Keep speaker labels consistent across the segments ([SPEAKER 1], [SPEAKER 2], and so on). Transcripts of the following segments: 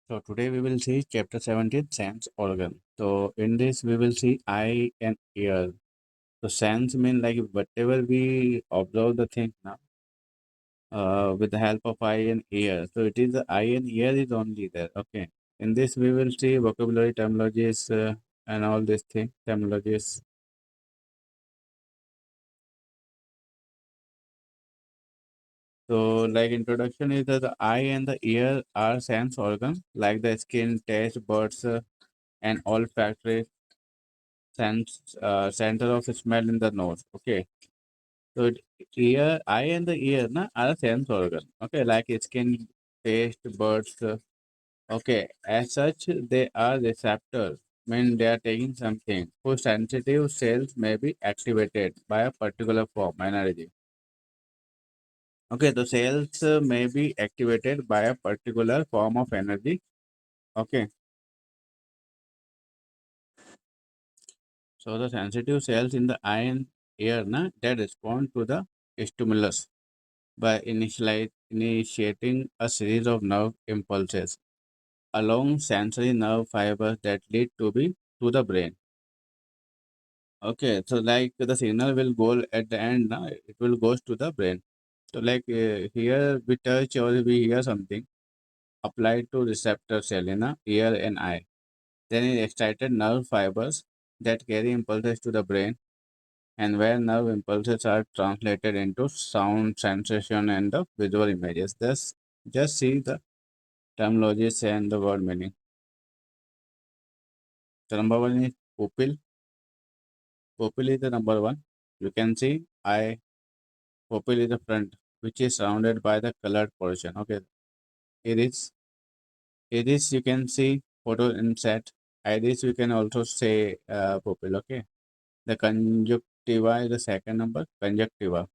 [SPEAKER 1] So today we will see chapter 17 sense organ. So in this we will see eye and ear. So sense mean like whatever we observe the thing now with the help of eye and ear. So it is the eye and ear is only there. Okay. In this we will see vocabulary terminologies and all these things terminologies. So like introduction is that the eye and the ear are sense organ like the skin, taste, buds and olfactory sense center of smell in the nose. Okay. So ear, eye and the ear na, are a sense organ. Okay, like skin, taste, buds. Okay, as such, they are receptors. When they are taking something, whose sensitive cells may be activated by a particular form energy. Okay, the cells may be activated by a particular form of energy. Okay, so the sensitive cells in the eye and ear na, they respond to the stimulus by initiating a series of nerve impulses along sensory nerve fibers that lead to the brain. Okay, so like the signal will go at the end, na, it will goes to the brain. So like here we touch or we hear something applied to receptor cell in the ear and eye. Then it excited nerve fibers that carry impulses to the brain, and where nerve impulses are translated into sound, sensation, and the visual images. Thus, just see the terminologies and the word meaning. The number one is pupil. Pupil is the number one. You can see eye. Pupil is the front, which is surrounded by the colored portion. Okay, iris. Iris you can see photo inset. Iris you can also say pupil. Okay, the conjunctiva is the second number. Conjunctiva.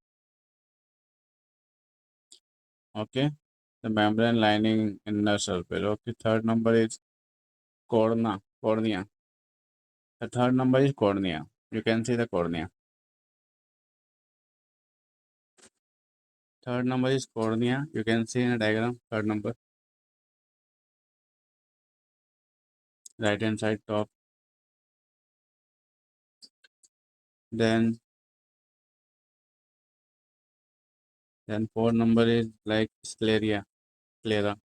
[SPEAKER 1] Okay, the membrane lining inner circle. Okay, third number is cornea. The third number is cornea. You can see the cornea. Third number is cornea. You can see in a diagram. Third number, right hand side top. Then fourth number is like sclera. Sclera.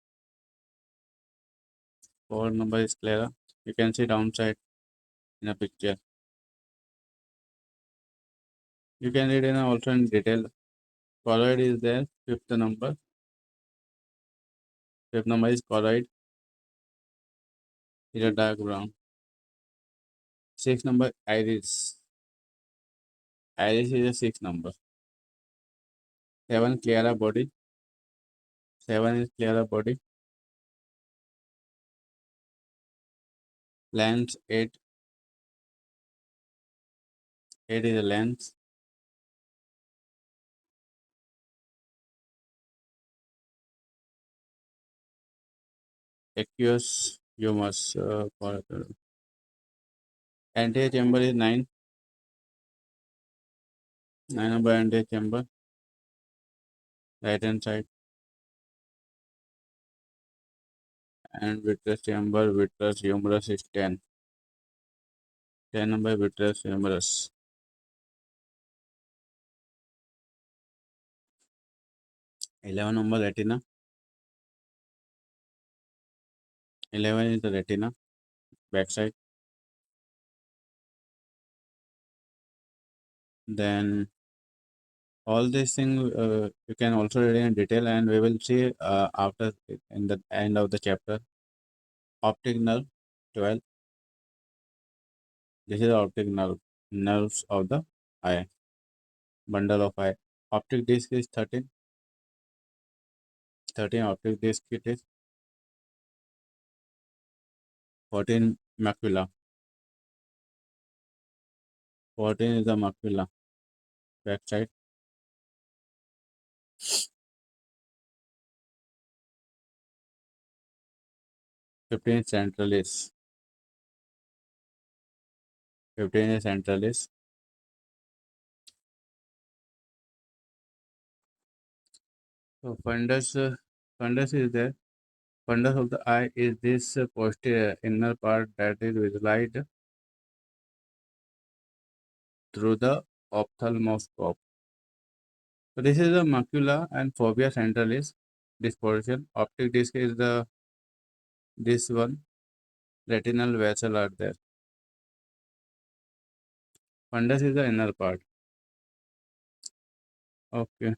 [SPEAKER 1] Fourth number is sclera. You can see downside in a picture. You can read in also in detail. Choroid is there. Fifth number. Fifth number is choroid. Is a dark brown. Sixth number iris. Iris is a sixth number. Seven sclera body. Seven is sclera body. Lens eight. Eight is a lens. Aqueous humus. Anterior chamber is nine. Nine number anterior chamber. Right hand side. And vitreous chamber. Vitreous humerus is 10. 10 number vitreous humerus. 11 number retina. 11 is the retina. Backside. Then all these things you can also read in detail, and we will see after in the end of the chapter. Optic nerve 12. This is the optic nerve. Nerves of the eye. Bundle of eye. Optic disc is 13. 13 optic disc it is. 14 macula. 14 is the macula. Backside. 15 is centralis. 15 is centralis. So fundus is there. Fundus of the eye is this posterior inner part that is visualized through the ophthalmoscope. So this is the macula and fovea centralis. This portion, optic disc is the this one. Retinal vessel are there. Fundus is the inner part. Okay.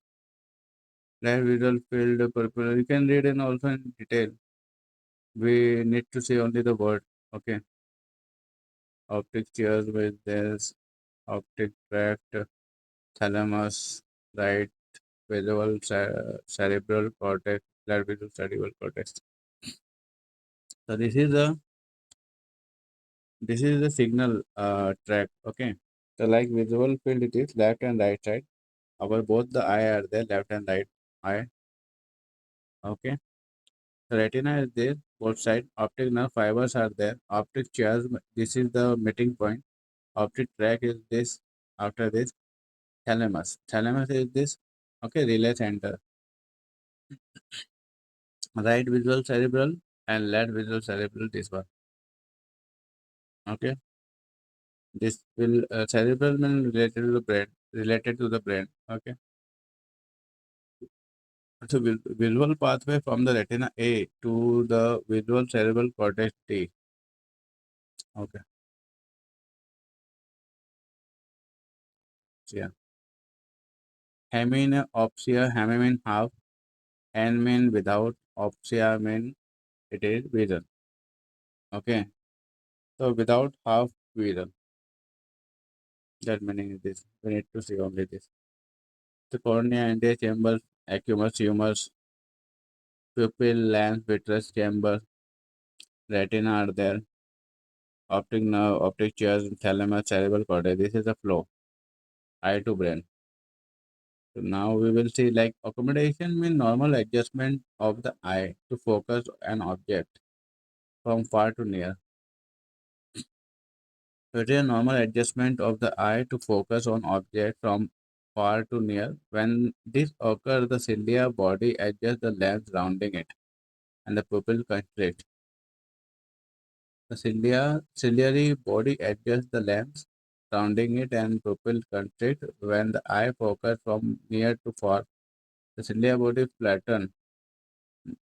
[SPEAKER 1] Right visual field purple. You can read and also in detail. We need to see only the word. Okay. Optic chairs with this optic tract, thalamus, right visual cerebral cortex, left visual cerebral cortex. So this is the signal track. Okay. So like visual field, it is left and right side. Our both the eye are there, left and right eye. Okay. The retina is there, both side. Optic nerve fibers are there. Optic chiasm, this is the meeting point. Optic tract is this. After this, thalamus. Thalamus is this. Okay, relay center. Right visual cerebral and left visual cerebral. This one. Okay. This will cerebral mean related to the brain. Related to the brain. Okay. So visual pathway from the retina A to the visual cerebral cortex T. Okay. So, yeah. Hemianopsia, hemi mean half, and mean without, opsia mean it is vision. Okay. So without half vision. That meaning is this. We need to see only this. The cornea, anterior chamber, aqueous humors, pupil, lens, vitreous chamber, retina are there. Optic nerve, optic chairs, thalamus, cerebral cortex. This is the flow, eye to brain. So now we will see like accommodation means normal adjustment of the eye to focus an object from far to near. So it is a normal adjustment of the eye to focus on object from far to near. When this occurs, the cilia body adjusts the lens surrounding it and the pupil contracts. The ciliary body adjusts the lens surrounding it and pupil contract. When the eye focus from near to far, the cilia body flatten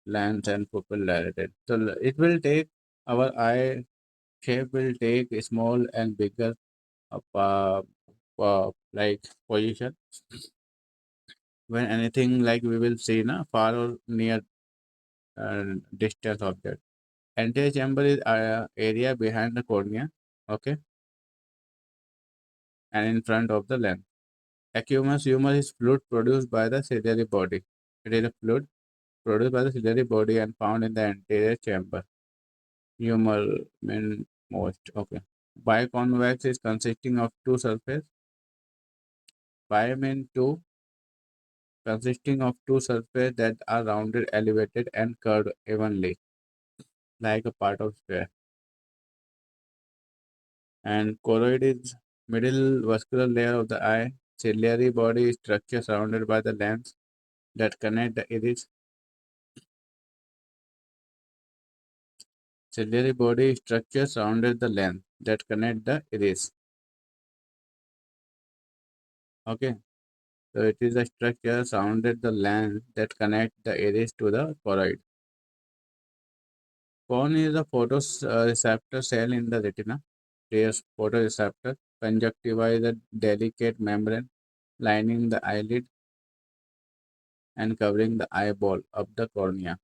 [SPEAKER 1] lens and pupil dilated. So it will take our eye shape will take small and bigger like position when anything like we will see na far or near distance object. Anterior chamber is area behind the cornea, okay, and in front of the lens. Aqueous humor is fluid produced by the ciliary body. It is a fluid produced by the ciliary body and found in the anterior chamber. Humor mean most. Okay. Biconvex is consisting of two surfaces. Bi mean two, consisting of two surfaces that are rounded, elevated, and curved evenly, like a part of sphere. And choroid is middle vascular layer of the eye. Ciliary body structure surrounded by the lens that connect the iris. Ciliary body structure surrounded the lens that connect the iris. Okay. So it is a structure surrounded the lens that connect the iris to the choroid. Cone is a photoreceptor cell in the retina. There's photoreceptor. Conjunctiva is a delicate membrane lining the eyelid and covering the eyeball of the cornea.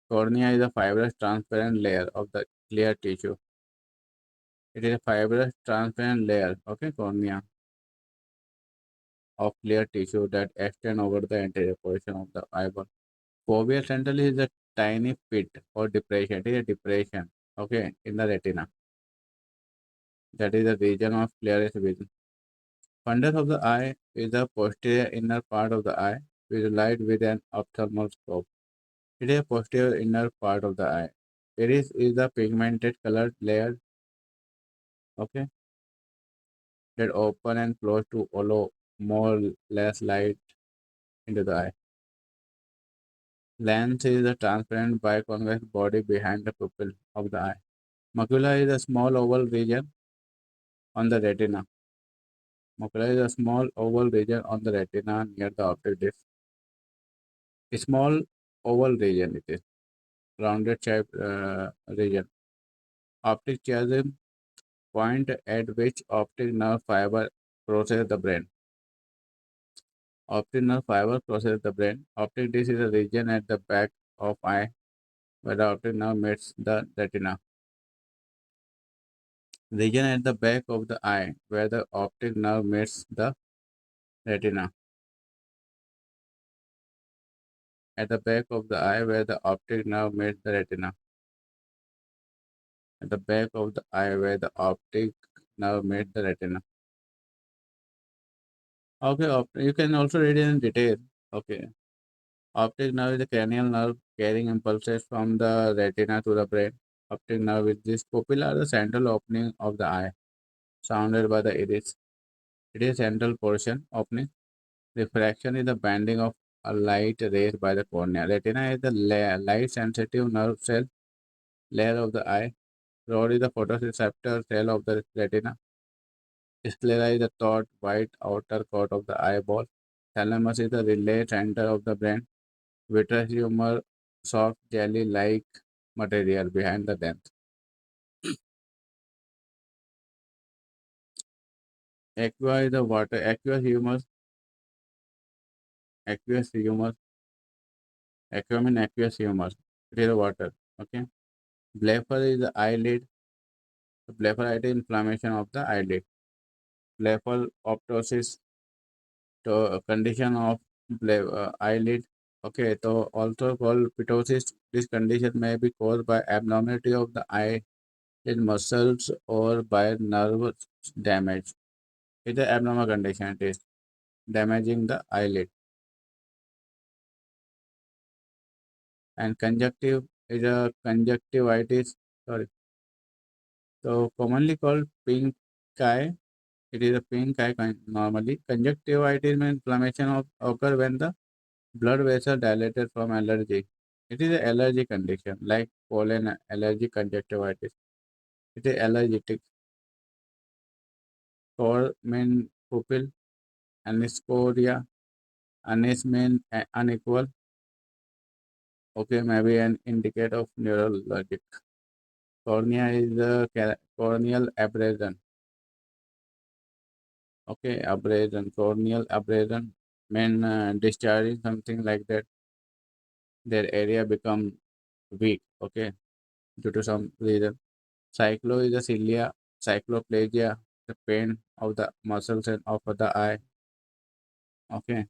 [SPEAKER 1] Cornea is a fibrous transparent layer of the clear tissue. It is a fibrous transparent layer, okay, cornea of clear tissue that extend over the anterior portion of the eyeball. Fovea central is a tiny pit or depression. It is a depression, okay, in the retina. That is the region of clearest vision. Fundus of the eye is the posterior inner part of the eye visualized with an ophthalmoscope. It is a posterior inner part of the eye. Iris is the pigmented colored layer, okay, that open and close to allow more less light into the eye. Lens is a transparent biconvex body behind the pupil of the eye. Macula is a small oval region on the retina. Macula is a small oval region on the retina near the optic disc. A small oval region it is, rounded shaped region. Optic chiasm, point at which optic nerve fiber crosses the brain. Optic nerve fiber crosses the brain. Optic disc is a region at the back of eye where the optic nerve meets the retina. Region at the back of the eye where the optic nerve meets the retina. At the back of the eye where the optic nerve meets the retina. At the back of the eye where the optic nerve meets the retina. Okay, you can also read it in detail. Okay. Optic nerve is the cranial nerve carrying impulses from the retina to the brain. Optic nerve is this pupil are the central opening of the eye, surrounded by the iris. It is central portion opening. Refraction is the bending of a light rays by the cornea. Retina is the light sensitive nerve cell layer of the eye. Rod is the photoreceptor cell of the retina. Sclera is the taut white outer coat of the eyeball. Thalamus is the relay center of the brain. Vitreous humor, soft jelly-like material behind the lens. Aqua is the water. Aqueous humor, aqua mean aqueous humor. It is the water. Okay. Blepher is the eyelid. Blepharitis inflammation of the eyelid. Blepharoptosis, to condition of eyelid. Okay, so also called ptosis. This condition may be caused by abnormality of the eyelid muscles or by nerve damage. It's an abnormal condition. It is damaging the eyelid. And conjunctive is a conjunctivitis. Sorry. So commonly called pink eye. It is a pink eye normally. Conjunctivitis means inflammation of occur when the blood vessel dilated from allergy. It is an allergy condition like pollen allergy conjunctivitis. It is allergic. Core mean pupil, aniscoria, anis mean unequal. Okay, maybe an indicator of neurologic. Cornea is the corneal abrasion. Okay, abrasion, corneal abrasion, when discharging something like that, their area become weak. Okay, due to some reason. Cyclo is the cilia, cycloplasia, the pain of the muscles and of the eye. Okay,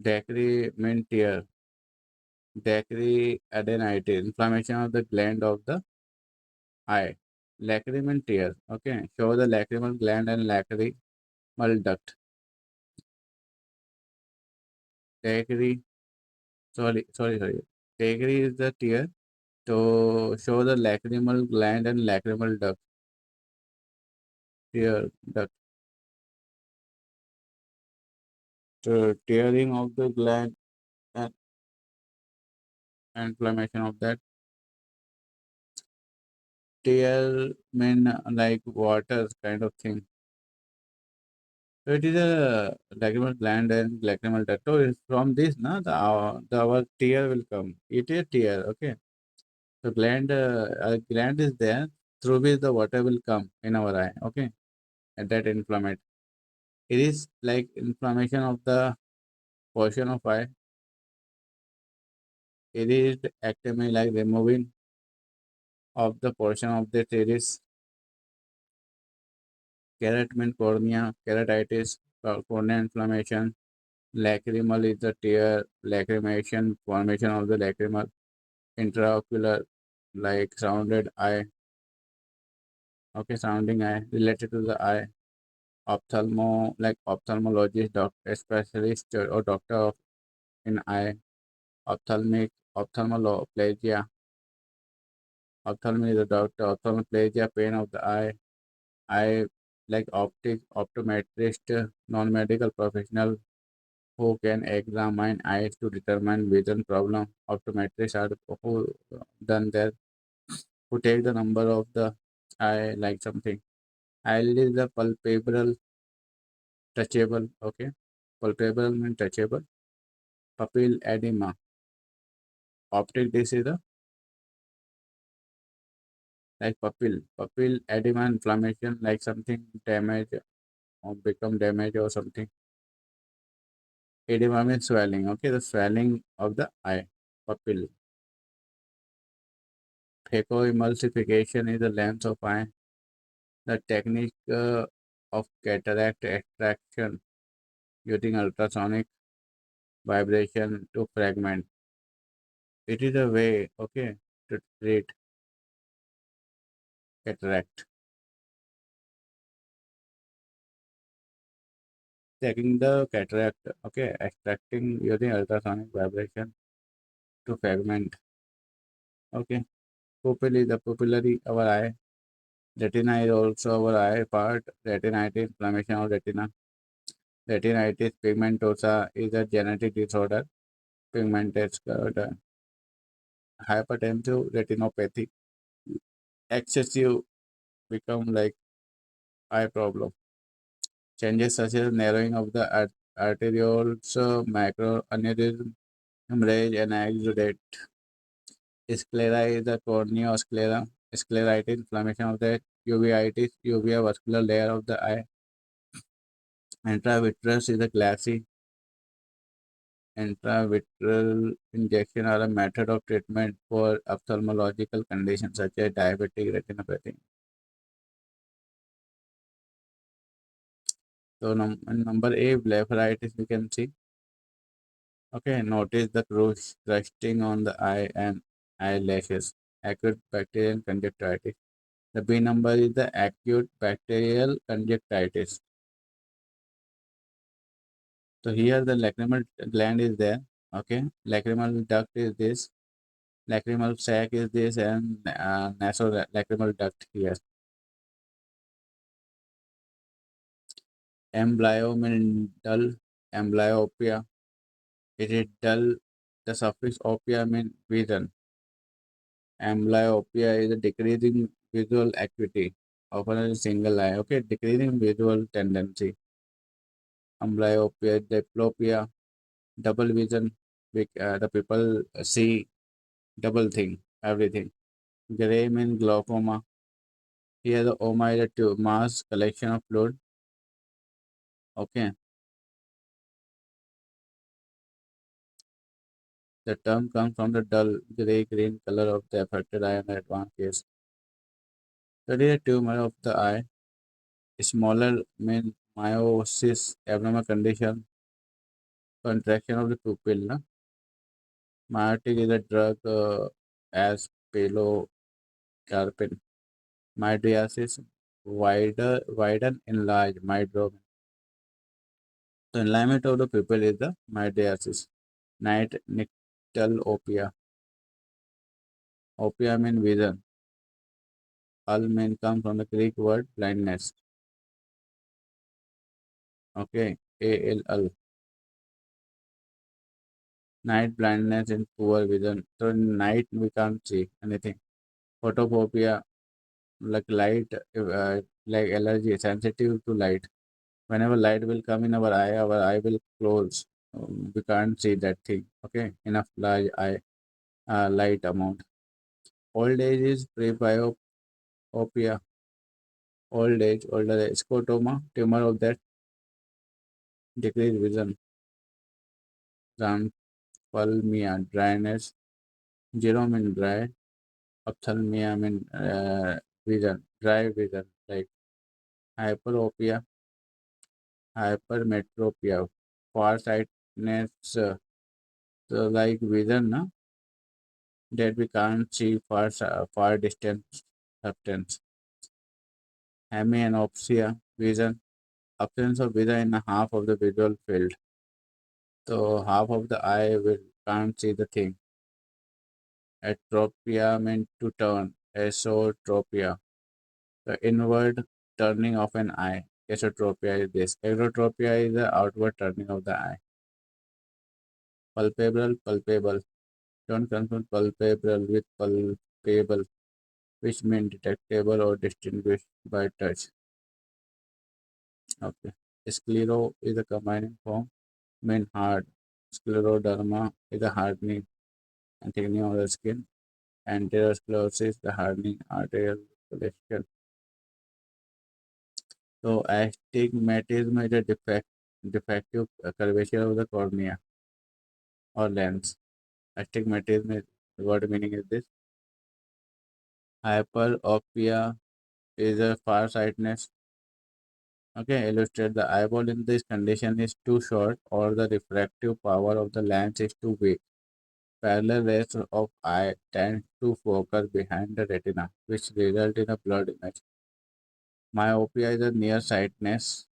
[SPEAKER 1] dacry mean tear, dacry adenitis, inflammation of the gland of the eye. Lacrimal tear. Okay, show the lacrimal gland and lacrimal duct. Dacry, sorry. Dacry is the tear to show the lacrimal gland and lacrimal duct. Tear duct. So tearing of the gland and inflammation of that. Tear mean like water kind of thing. So it is a lacrimal gland and lacrimal duct. So it's from this, na, the our tear will come. It is tear, okay. So gland is there through which the water will come in our eye, okay. At that inflammation, it is like inflammation of the portion of eye. It is actively like removing of the portion of the iris. Kerat means cornea, keratitis, cornea inflammation. Lacrimal is the tear, lacrimation, formation of the lacrimal, intraocular, like surrounded eye, okay, surrounding eye, related to the eye. Like ophthalmologist, doctor, specialist, or doctor of in eye. Ophthalmic, ophthalmologia. Ophthalmic is the doctor. Ophthalmoplegia, pain of the eye. Eye, like optometrist, non-medical professional who can examine eyes to determine vision problem. Optometrists are who done that, who take the number of the eye like something. Eyelid is the palpable, touchable. Okay, palpable means touchable. Pupil edema. Optic this is the like pupil edema inflammation like something damage or become damage or something. Edema means swelling. Okay, the swelling of the eye. Pupil. Phacoemulsification is the lens of eye. The technique of cataract extraction using ultrasonic vibration to fragment. It is a way, okay, to treat cataract. Taking the cataract, okay, extracting using ultrasonic vibration to fragment. Okay, pupil is the pupillary our eye. Retina is also our eye part. Retinitis, inflammation of retina. Retinitis pigmentosa is a genetic disorder. Pigmented hypertensive retinopathy. Excessive become like eye problem. Changes such as narrowing of the arterioles, macroaneurysm, hemorrhage, and exudate. Sclera is the corneosclera. Scleritis, inflammation of the uveitis, uvea vascular layer of the eye. Intravitreal is the glassy. Intravitreal injection are a method of treatment for ophthalmological conditions such as diabetic retinopathy. So number A, blepharitis we can see. Okay, notice the crusting on the eye and eyelashes. Acute bacterial conjunctivitis. The B number is the acute bacterial conjunctivitis. So here the lacrimal gland is there. Okay, lacrimal duct is this. Lacrimal sac is this, and nasolacrimal duct here. Embryo means dull. Amblyopia. It is dull. The suffix opia means vision. Amblyopia is a decreasing visual acuity, often in a single eye. Okay, decreasing visual tendency. Amblyopia, diplopia, double vision. The people see double thing, everything. Gray means glaucoma. Here the oma is a mass collection of fluid. Okay, the term comes from the dull gray-green color of the affected eye in the advanced case. That is a tumor of the eye. Smaller means miosis, abnormal condition, contraction of the pupil. Na? Miotic is a drug as pilocarpine. Mydriasis, widen, enlarge, mydrome. So enlargement of the pupil is the mydriasis. Night nyctalopia. Opia means vision. Al mean comes from the Greek word blindness. Okay, ALL. Night blindness and poor vision. So in night we can't see anything. Photophobia, like light, like allergy, sensitive to light. Whenever light will come in our eye will close. We can't see that thing. Okay, enough large eye, light amount. Old age is presbyopia. Older age, scotoma, tumor of that decreased vision. Xanthophthalmia, dryness. Zero mean dry. Ophthalmia mean dry vision. Like hyperopia, hypermetropia, farsightedness. So like vision, na, that we can't see far distance substance. Hemianopsia, vision, absence of vision in half of the visual field. So half of the eye will can't see the thing. Atropia means to turn. Esotropia, the inward turning of an eye. Esotropia is this. Exotropia is the outward turning of the eye. Palpable, palpable. Don't confuse palpable with palpable, which mean detectable or distinguished by touch. Okay. Sclero is a combining form, mean hard. Scleroderma is a hardening and thickening of the skin. Anterosclerosis, the hardening arterial cholesterol. So astigmatism is a defective curvature of the cornea or lens. Astigmatism is what meaning is this? Hyperopia is a farsightedness. Okay, illustrate the eyeball in this condition is too short or the refractive power of the lens is too weak. Parallel rays of eye tend to focus behind the retina, which result in a blurred image. Myopia is a nearsightedness.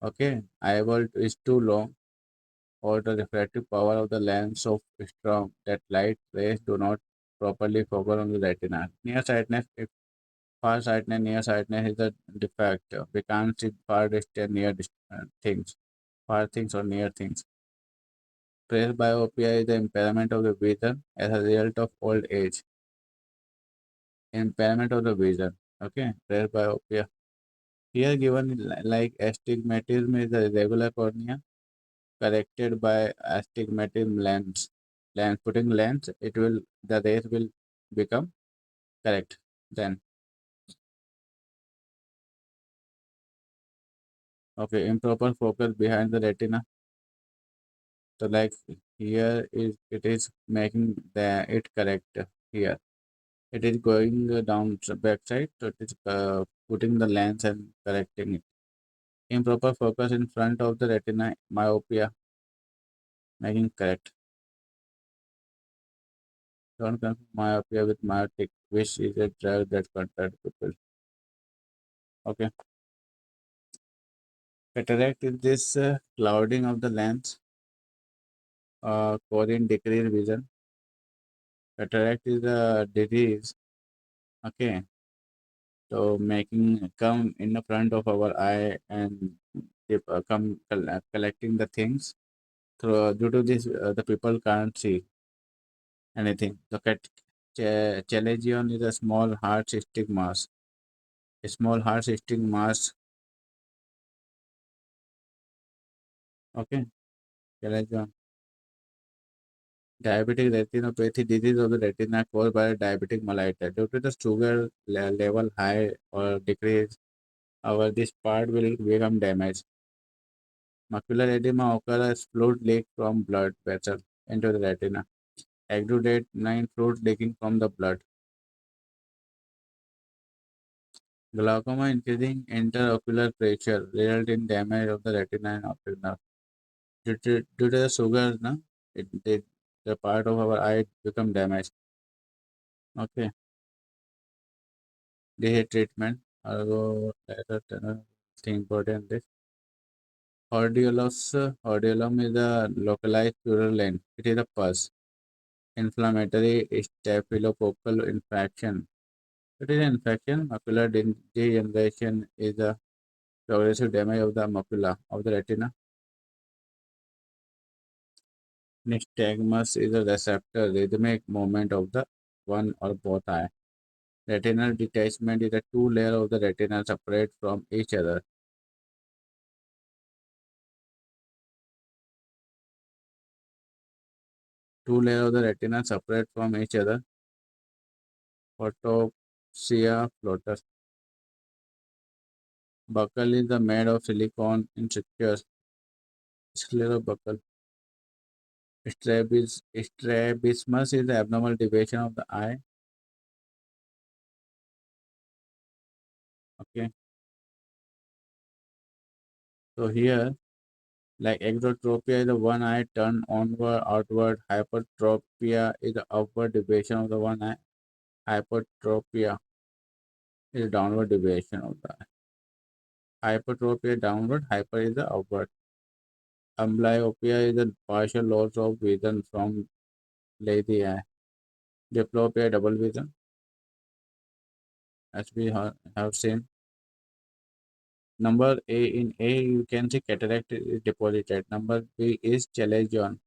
[SPEAKER 1] Okay, eyeball is too long or the refractive power of the lens so strong that light rays do not properly focus on the retina. Nearsightedness, if farsightedness, nearsightedness is a defect. We can't see far distant near things, far things or near things. Presbyopia is the impairment of the vision as a result of old age. Impairment of the vision. Okay, presbyopia. Here given like astigmatism is the irregular cornea corrected by astigmatism lens. Lens putting lens, it will the rays will become correct. Then okay, improper focus behind the retina. So like here is it is making the it correct here. It is going down the back side, so it is putting the lens and correcting it. Improper focus in front of the retina, myopia, making correct. Don't confuse myopia with myotic, which is a drug that contract people. Okay. Cataract is this clouding of the lens, causing decreased vision. Cataract is a disease. Okay. So making come in the front of our eye and collecting the things. So due to this, the people can't see anything. Look at chalazion is a small heart cystic mass. A small heart cystic mass. Okay. Chalazion. Diabetic retinopathy disease of the retina caused by diabetic mellitus. Due to the sugar level high or decrease, our this part will become damaged. Macular edema occurs as fluid leak from blood vessel into the retina. Exudate 9 fluid leaking from the blood. Glaucoma increasing intraocular pressure result in damage of the retina and optic nerve. Due to the sugar, na, the part of our eye become damaged. Okay. This treatment. I'll go later. Thing important this. Hordeolum is a localized purulent. It is a pus. Inflammatory staphylococcal infection. It is an infection. Macular degeneration is a progressive damage of the macula of the retina. Nystagmus is a receptor rhythmic movement of the one or both eye. Retinal detachment is a two layer of the retina separate from each other. Two layer of the retina separate from each other. Photopsia floater. Buckle is the made of silicone in structures. Sclerobuckle. Strabismus is the abnormal deviation of the eye. Okay. So here, like exotropia is the one eye turned onward, outward. Hypertropia is the upward deviation of the one eye. Hypertropia is downward deviation of the eye. Hypertropia downward, hyper is the upward. Amblyopia is the partial loss of vision from lazy eye. Diplopia, double vision, as we have seen. Number A in A, you can see cataract is deposited. Number B is chalazion.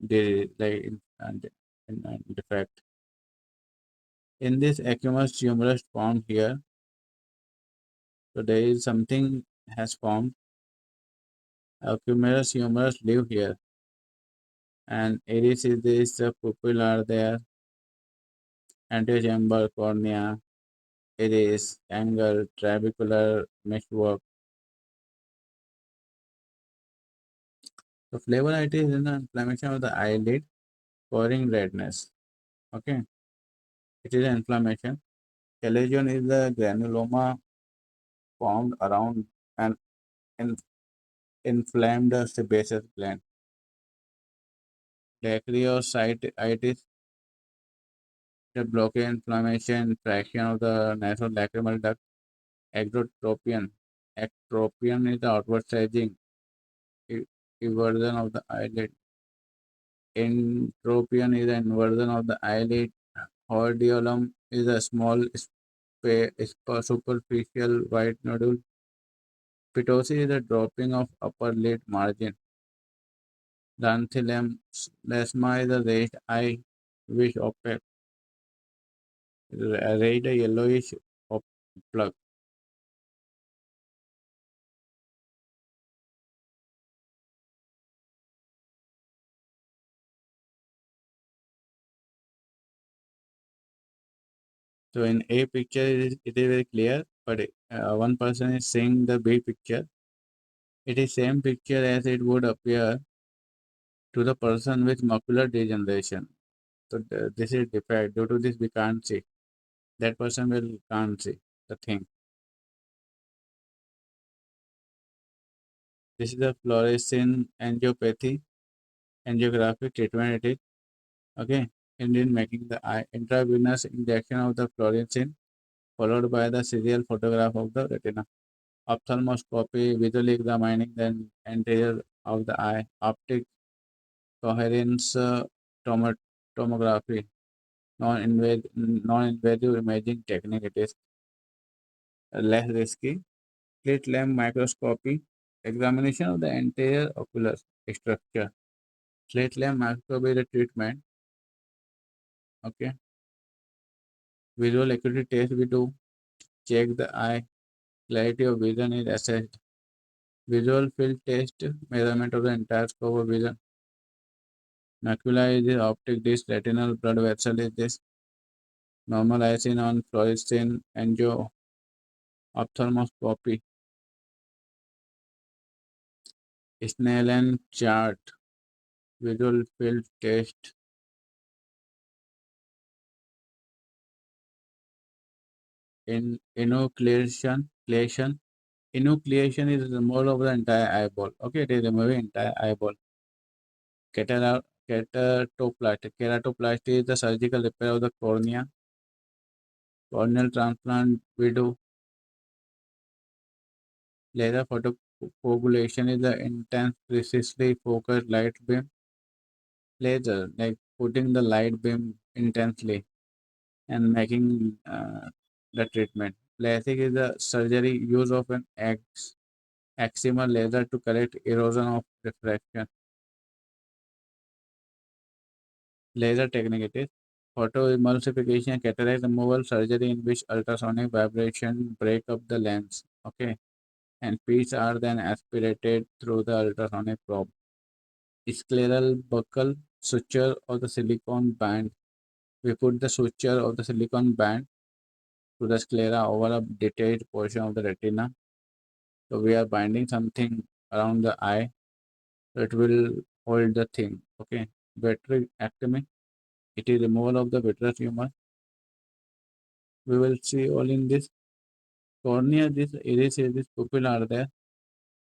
[SPEAKER 1] and defect. In this aqueous humorous formed here, so there is something has formed. Aqueous humorous live here, and iris is this pupil are there, antechamber, cornea, iris, angle, trabecular meshwork. The flavoritis is in the inflammation of the eyelid, causing redness. Okay, it is an inflammation. Chalazion is the granuloma formed around an in, inflamed sebaceous gland. Dacryocytitis, the blockade inflammation, fraction of the nasal lacrimal duct. Ectropion. Ectropion is the outward staging e- eversion of the eyelid. Entropion is the inversion of the eyelid. Hordeolum is a small superficial white nodule. Ptosis is the dropping of upper lid margin. Xanthelasma is the raised eye, which opaque, raised yellowish plug. So in A picture, it is very clear, but one person is seeing the B picture. It is same picture as it would appear to the person with macular degeneration. So this is defect. Due to this, we can't see. That person will can't see the thing. This is the fluorescein angiopathy, angiographic treatment. It is okay. In making the eye intravenous injection of the fluorescein followed by the serial photograph of the retina. Ophthalmoscopy, visually examining the anterior of the eye. Optic coherence tomography, non-invasive imaging technique. It is less risky. Slit lamp microscopy, examination of the anterior ocular structure. Slit lamp microscopy is the treatment. Okay. Visual acuity test we do. Check the eye. Clarity of vision is assessed. Visual field test, measurement of the entire scope of vision. Macula is the optic disc, retinal blood vessel is this. Normalizing on fluorescein angio ophthalmoscopy. Snellen chart, visual field test. In enucleation is removal of the entire eyeball. Okay, it is removing entire eyeball. Keratoplasty is the surgical repair of the cornea. Corneal transplant we do. Laser photocoagulation is the intense, precisely focused light beam. Laser, like putting the light beam intensely and making the treatment. LASIK is the surgery use of an excimer laser to correct erosion of refraction. Laser technique it is photoemulsification cataract removal surgery in which ultrasonic vibration break up the lens. Okay, and pits are then aspirated through the ultrasonic probe. Scleral buccal suture of the silicone band. We put the suture of the silicone band to the sclera over a detached portion of the retina. So we are binding something around the eye. So it will hold the thing. Okay. Vitrectomy. It is removal of the vitreous tumor. We will see all in this. Cornea, this iris, this pupil are there.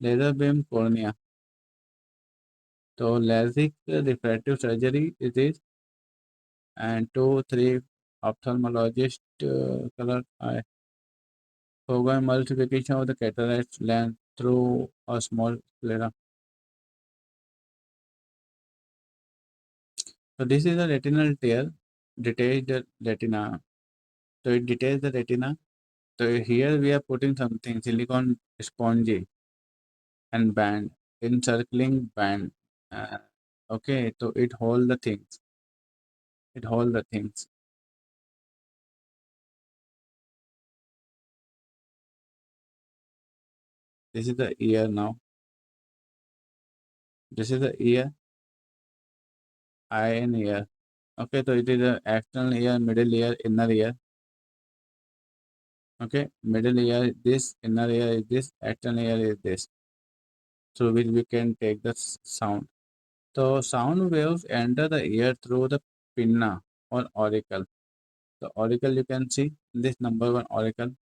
[SPEAKER 1] Laser beam cornea. So LASIK refractive surgery is this, and 2, 3 ophthalmologist color eye. Foregoing multiplication of the cataract lens through a small sclera. So this is a retinal tear, detached retina. So it detaches the retina. So here we are putting something silicone spongy and band, encircling band. Okay, so it hold the things. It hold the things. This is the ear now. This is the ear, eye and ear. Okay, so it is the external ear, middle ear, inner ear. Okay, middle ear is this, inner ear is this, external ear is this. Through which we can take the sound. So sound waves enter the ear through the pinna or auricle. The auricle you can see this number one auricle.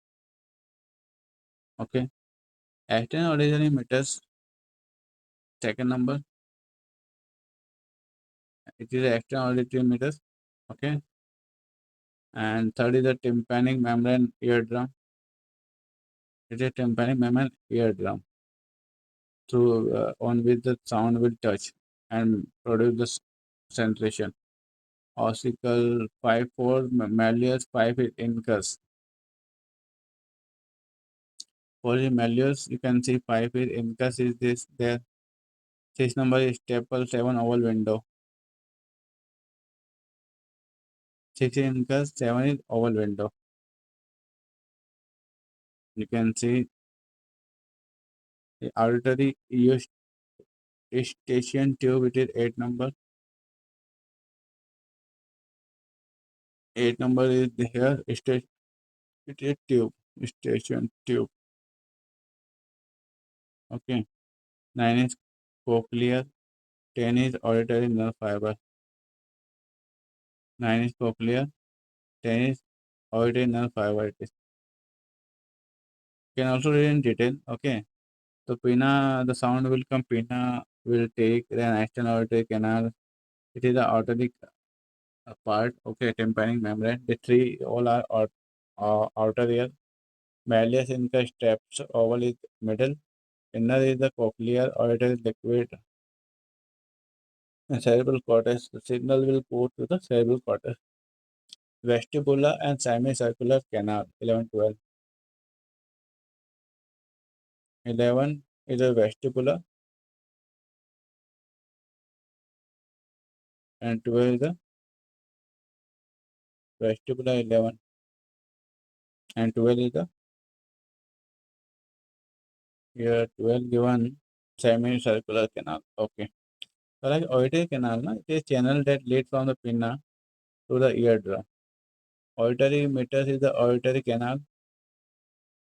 [SPEAKER 1] Okay, external auditory meters. Second number, it is external auditory meters. Okay, and third is the tympanic membrane eardrum. It is tympanic membrane eardrum through on which the sound will touch and produce the sensation. Ossicle 5-4 malleus 5 is incus. For the malleus, you can see 5 is incus is this there. 6 number is staple 7 oval window. 6 is incus, 7 is oval window. You can see the auditory eustachian tube, it is 8 number. 8 number is here, it is tube, eustachian tube. Okay. 9 is cochlear, 10 is auditory nerve fiber. 9 is cochlear, 10 is auditory nerve fiber. It is. You can also read in detail. Okay. So pinna, the sound will come. Pinna will take the external auditory canal. It is the auditory part. Okay, tympanic membrane. The three all are outer ear. Malleus incus steps. Oval is middle. Inner is the cochlear auditory liquid. And cerebral cortex. The signal will go to the cerebral cortex. Vestibular and semicircular canal. 11, 12. 11 is the vestibular and 12 is the vestibular 11 and 12 is the here 12 given semicircular canal. Okay. So like auditory canal, na, it is channel that lead from the pinna to the eardrum. Auditory meters is the auditory canal.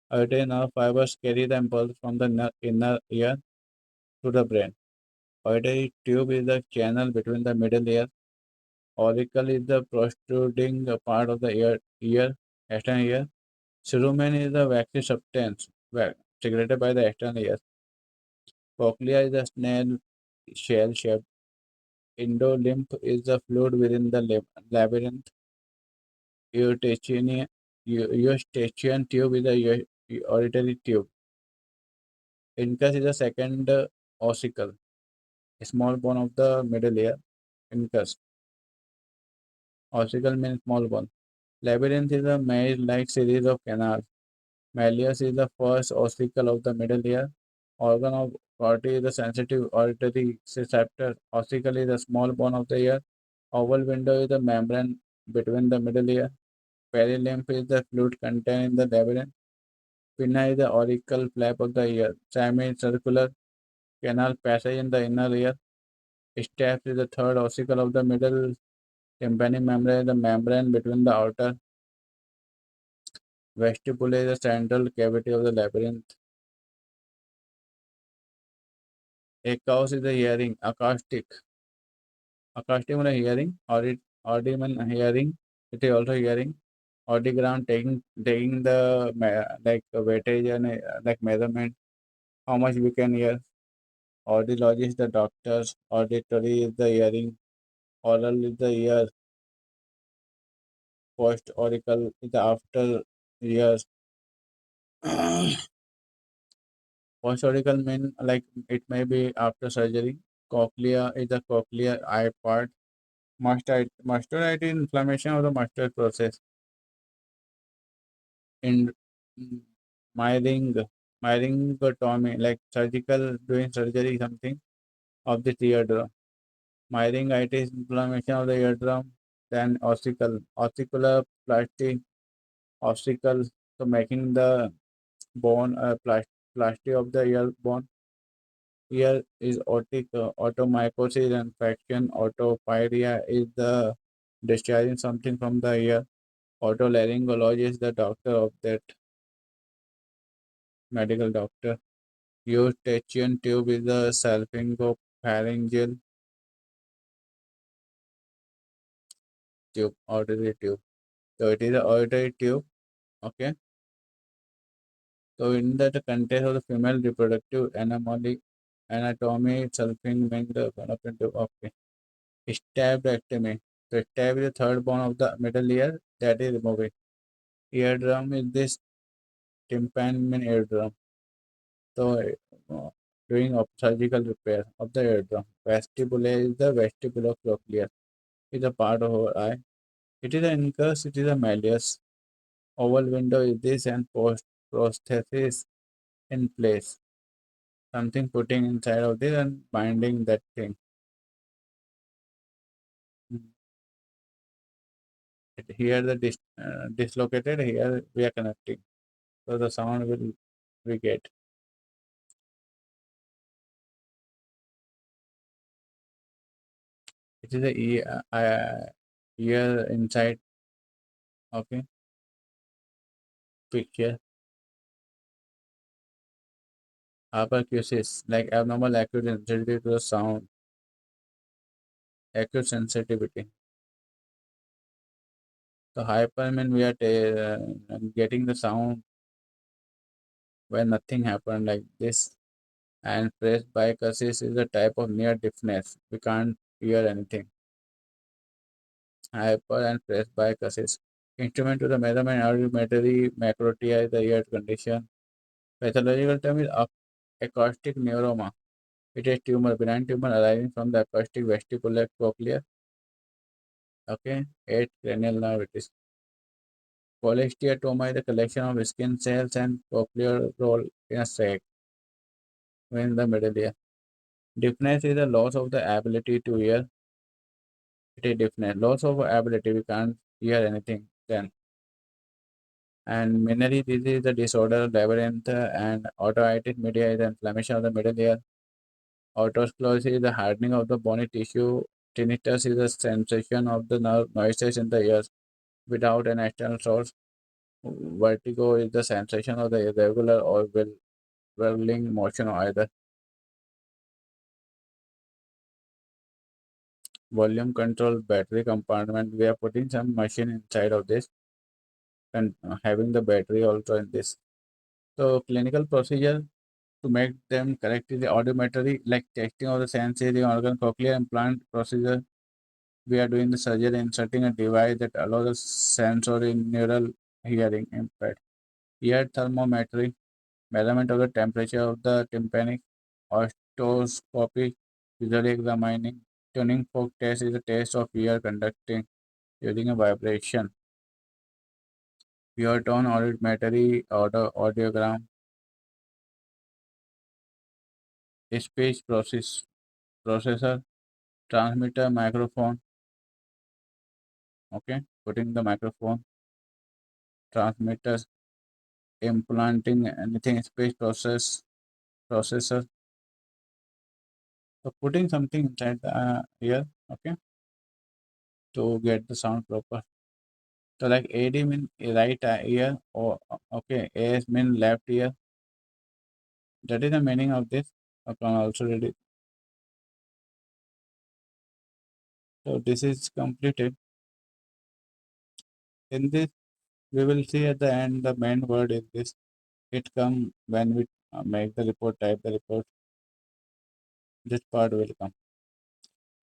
[SPEAKER 1] Auditory nerve fibers carry the impulse from the inner ear to the brain. Auditory tube is the channel between the middle ear. Auricle is the protruding part of the ear, external ear. Cerumen is the waxy substance secreted by the external ear. Cochlea is the snail shell shaped. Endolymph is the fluid within the labyrinth. Eustachian, Eustachian tube is the auditory tube. Incus is the second ossicle, a small bone of the middle ear. Incus. Ossicle means small bone. Labyrinth is a maze-like series of canals. Malleus is the first ossicle of the middle ear. Organ of Corti is the sensitive auditory receptor. Ossicle is the small bone of the ear. Oval window is the membrane between the middle ear. Perilymph is the fluid contained in the labyrinth. Pinna is the auricle flap of the ear. Semicircular canal passage in the inner ear. Staph is the third ossicle of the middle. Tympanic membrane is the membrane between the outer. Vestibule is the central cavity of the labyrinth. Acoustic is the hearing. Acoustic. Acoustic means hearing. Audi means hearing. It is also hearing. Audiogram taking the like weightage and like measurement how much we can hear. Audiologist, the doctors. Auditory is the hearing. Oral is the ear. Post auricle is the after ears. Post auricle mean like it may be after surgery. Cochlea is the cochlear eye part. Mastoid is inflammation of the mastoid process. In myring, myringotomy, like surgical doing surgery something of the eardrum. Myelinitis, inflammation of the eardrum, then ossicular plasty, ossicle, so making the bone plasty of the ear bone. Ear is otic, automycosis infection, otopyria is the discharging something from the ear. Otolaryngologist is the doctor of that medical doctor. Eustachian tube is the salpingopharyngeal tube, auditory tube. So it is the auditory tube. Okay. So in that context of the female reproductive anatomy, selfing being the one of the okay. Stabectomy. So stab is the third bone of the middle ear that is removed. Eardrum is this tympanum eardrum. So doing surgical repair of the eardrum. Vestibule is the vestibulocochlear. Is a part of our eye. It is an incus, it is a malleus. Oval window is this and prosthesis in place. Something putting inside of this and binding that thing. Mm. Here the dislocated, here we are connecting. So the sound will we get. It is the ear inside, okay, picture. Apercusis, like abnormal acute sensitivity to the sound, acute sensitivity. So hyper mean we are getting the sound when nothing happened like this. And presbycusis is a type of near deafness. We can't hear anything. Hyper and presbycusis. Instrument to the measurement auditory macrotia is the ear condition. Pathological term is acoustic neuroma. It is tumor, benign tumor arising from the acoustic vestibular cochlea. Okay, 8 cranial nerve. It is cholesteatoma is the collection of skin cells and cochlear roll in a sac in the middle ear. Deafness is the loss of the ability to hear. It is deafness, loss of ability. We can't hear anything then. And Meniere's disease is the disorder, labyrinth, and otitis media is the inflammation of the middle ear. Otosclerosis is the hardening of the bony tissue. Tinnitus is the sensation of the nerve noises in the ears without an external source. Vertigo is the sensation of the irregular or whirling motion either. Volume control battery compartment. We are putting some machine inside of this and having the battery also in this. So clinical procedure to make them correct is the audiometry, like testing of the sensory organ cochlear implant procedure. We are doing the surgery inserting a device that allows the sensory neural hearing impact. Ear thermometry, measurement of the temperature of the tympanic, otoscopy, visually examining. Tuning fork test is a test of ear conducting using a vibration. Pure tone audiometry, audiogram, speech processor, transmitter, microphone. Okay, putting the microphone, transmitters, implanting anything, speech processor. So putting something inside the ear, okay, to get the sound proper. So like AD mean right ear or okay, AS mean left ear. That is the meaning of this. Okay, I also read it. So this is completed. In this, we will see at the end the main word is this. It come when we make the report, type the report. This part will come.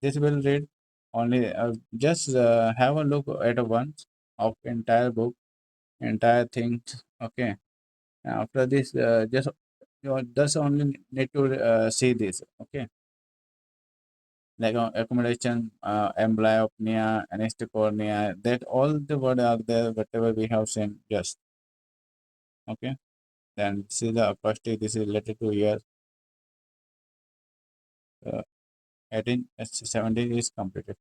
[SPEAKER 1] This will read only. Just have a look at a once of entire book, entire things. Okay. After this, just only need to see this. Okay. Like accommodation, amblyopnia, anistocornea, that all the word are there, whatever we have seen just. Okay. Then this is the acoustic, this is related to ear, uh, 18 17 is completed.